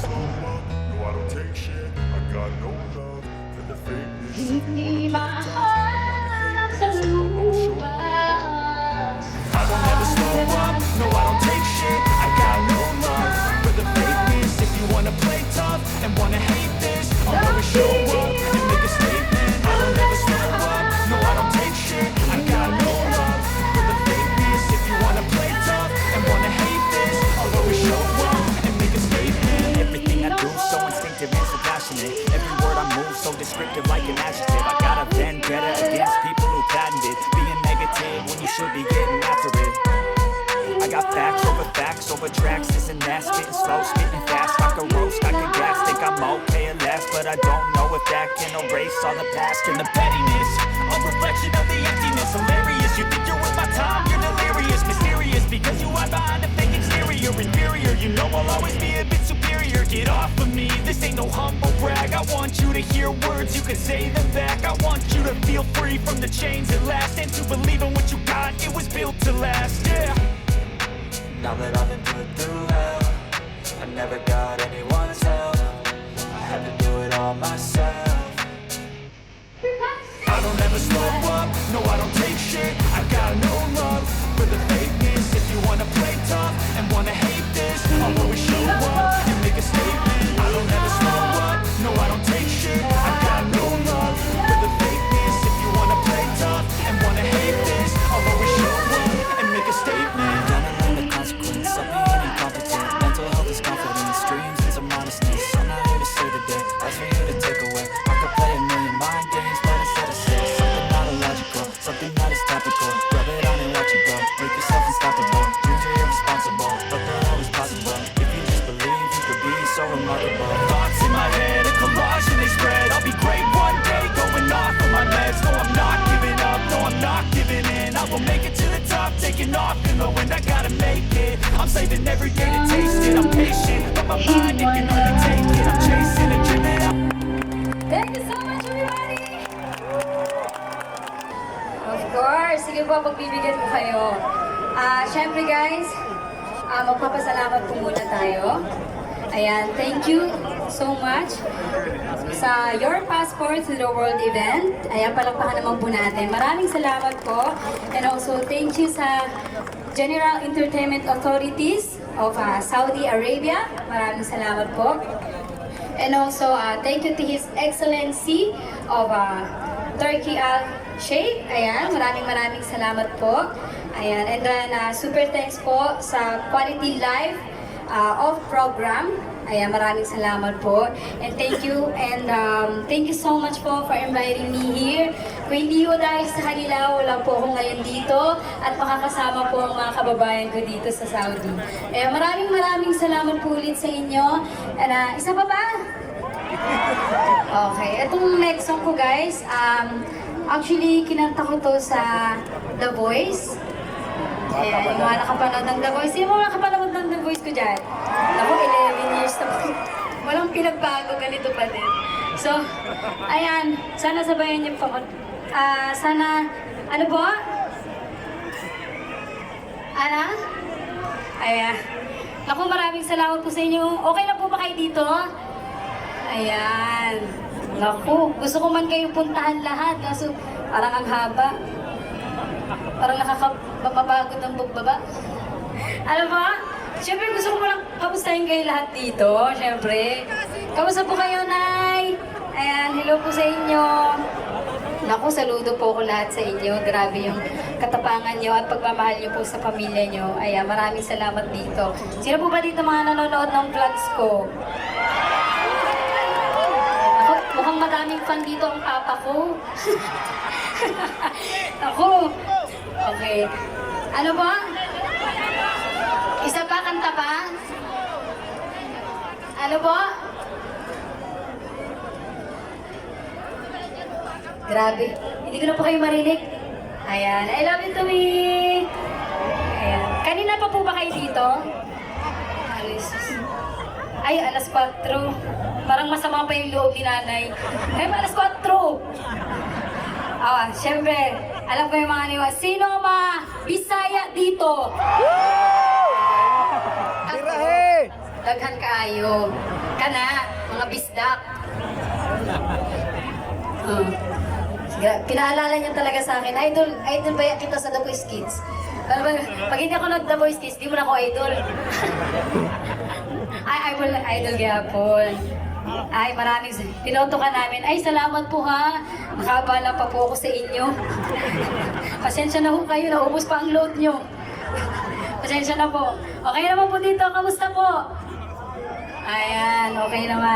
slow up, no I don't take shit. I got no love for the fakeness. Hindi mahal sa lupa. I don't ever slow up, no I don't take shit. I got no love for the fakeness. If you wanna play tough and wanna hate this, I'll always show up and make a statement. I don't ever slow up, no I don't take shit. I got no love for the fakeness. If you wanna play tough and wanna hate this, I'll always show up and make a statement. Everything I do so instinctive and so passionate. Every word I move so descriptive like an adjective. I got a vendetta against people who patented being negative when you should be getting after it. I got facts over tracks. This and that, spitting slow, spitting fast. I can roast, I can gas. Think I'm okay at last, but I don't know if that can erase all the past and the pettiness. A reflection of the emptiness. Hilarious, you think you're worth my time. You're delirious, mysterious, because you hide behind a fake exterior. Inferior, you know I'll always be a bit superior. Get off of me, this ain't no humble brag. I want you to hear words, you can say them back. I want you to feel free from the chains at last, and to believe in what you got, it was built to last, yeah. Now that I've been put through hell, I never got anyone's help. I had to do it all myself. I don't ever slow up, no I don't take shit. I got no love for the fakeness. If you wanna play tough and wanna hate this, I'll always show up and make a statement. I don't ever slow up, no I don't take shit. I got no love for the fakeness. If you wanna play tough and wanna hate this, I'll always show up and make a statement. Gonna learn the consequence of being incompetent. Mental health is confidence, dreams and some honestness. I'm not here to save the day, that's for you to take away. I could play a million mind games, but instead I say something not illogical, something that is topical. Rub it on and watch it go, make yourself unstoppable. Dreams are irresponsible, but they're always possible. If you just believe, you could be so remarkable. Thoughts in my head, a collage and they spread. I'll be great one day, going off of my meds. No, I'm not giving up, no, I'm not giving in. I will make it to the top, taking off in the wind. I gotta make it, I'm saving every day to taste it. I'm patient, but my mind, it can only take it. I'm chasing a dream that I Thank you so much, everybody! Of course, sige po, pagbibigyan ko kayo. Syempre guys, magpapasalamat po muna tayo. Ayan, thank you so much sa Your Passport to the World event. Ayan, palakpakan naman po natin. Maraming salamat po. And also, thank you sa General Entertainment Authorities of Saudi Arabia. Maraming salamat po. And also, thank you to His Excellency of Turkey Al-Sheikh. Ayan, maraming salamat po. Ayan, and then super thanks po sa Quality Life of program. Ayan, maraming salamat po. And thank you so much po for inviting me here. Kung hindi ko dahil sa kanila, wala po ako ngayon dito at makakasama po ang mga kababayan ko dito sa Saudi. Ayan, maraming salamat po ulit sa inyo. And isa pa ba? Okay, itong next song ko guys, actually kinanta ko to sa The Voice. Ayan, yung mga nakapanood ng The Voice. Yung mga nakapanood ng The Voice ko dyan. Ako, 11 years na po. Walang pinagbago, ganito pa din. So, ayan, sana sabayan niyo po. Sana, ano po? Ana? Ayan. Naku, maraming salamat po sa inyo. Okay na po ba kayo dito? Ayan. Naku, gusto ko man kayong puntahan lahat. Kaso, parang ang haba. Parang nakakapapagod ng pagbaba. Alam mo, siyempre gusto ko lang kamustahin kayo lahat dito, siyempre. Kamusta po kayo, Nay? Ayan, hello po sa inyo. Naku, saludo po ko lahat sa inyo. Grabe yung katapangan nyo at pagmamahal nyo po sa pamilya nyo. Ayan, maraming salamat dito. Sino po ba dito mga nanonood ng vlogs ko? Naku, mukhang madaming fan dito ang papa ko. Naku, okay. Ano ba? Isa pa, kanta pa? Ano ba? Grabe. Hindi ko na po kayo marinig. Ayan. I love you to me. Ayan. Kanina pa po ba kayo dito? Ay, alas 4. Parang masama pa yung loob ni nanay. Ay, alas 4. Siyempre, alam ko yung mga niwa. Sino Bisaya dito? Birahe! Daghan kaayo. Kana, mga bisdak. Sige, pinaalala niya talaga sa akin, idol ba kita sa The Voice Kids? Pag hindi ako nag-The Voice Kids, di mo na ako idol. I will idol gyapon. Ay, maraming pinoto ka namin. Ay, salamat po ha. Nakabala pa po ako sa inyo. Pasensya na po kayo, naubos pa ang load nyo. Pasensya na po. Okay naman po dito, kamusta po? Ayan, okay naman.